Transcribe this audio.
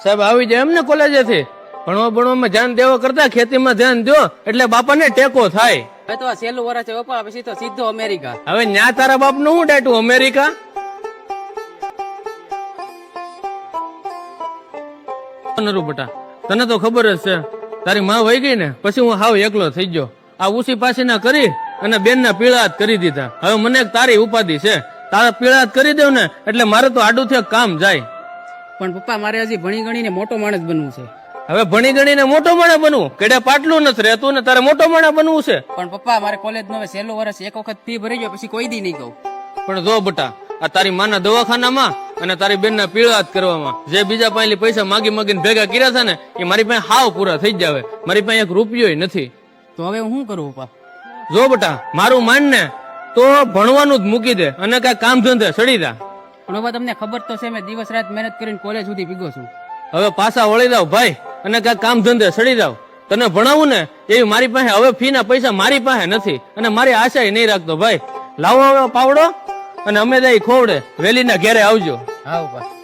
સાહેબ આવી જાય એમ ને કોલેજેથી ભણવામાં ધ્યાન દેવા કરતા ખેતીમાં ધ્યાન દો એટલે બાપાને ટેકો થાય. હવે તો આ છેલ્લું વર્ષ છે પપ્પા, પછી તો સીધો અમેરિકા. હવે ન્યા તારા બાપ નું શું ડાયટું અમેરિકા? બટા તને તો ખબર જ છે તારી માં વહી ગઈ ને પછી હું હાવ એકલો થઈ ગયો. આ ઉસી પાછી ના કરી અને બેન ના પીળાત કરી દીધા. હવે મને તારી ઉપાધિ છે, તારા પીળાત કરી દેવ ને એટલે મારે તો આડું થી કામ જાય. પણ પપ્પા મારે હજી ભણી ગણીને મોટો માણસ બનવું છે. હવે ભણી ગણીને મોટો માણસ બનવું? કેડે પાટલું નથી રહેતું ને તારે મોટો માણસ બનવું છે? પણ પપ્પા મારે કોલેજ નો છેલ્લું વર્ષ, એક વખત ફી ભરી ગયો પછી કોઈ દી નહીં કહું. પણ જો બટા આ તારી માના દવાખાનામાં અને તારી બેન ના પીળાત કરવામાં જે બીજા પાસે પૈસા માગી માગીને ભેગા કર્યા છે ને એ મારી પાસે હાવ પૂરા થઈ જાવે. મારી પાસે એક રૂપિયો નથી. તો હવે હું શું કરું પપ્પા? જો બટા મારું માન ને તો ભણવાનું જ મૂકી દે અને કઈ કામ ધંધે સડી જા. પણ પપ્પા તમને ખબર તો છે મેં દિવસ રાત મહેનત કરીને કોલેજ સુધી પીગો છું. હવે પાછા વળી જાવ ભાઈ અને કઈ કામ ધંધે સડી જાવ. તને ભણાવું ને એવી મારી પાસે હવે ફી ના પૈસા મારી પાસે નથી અને મારી આશા નહીં રાખતો ભાઈ. લાવો હવે પાવડો અને અમે દઈ ખોવડે વેલી ના ઘેરે આવજો. હા પપ્પા.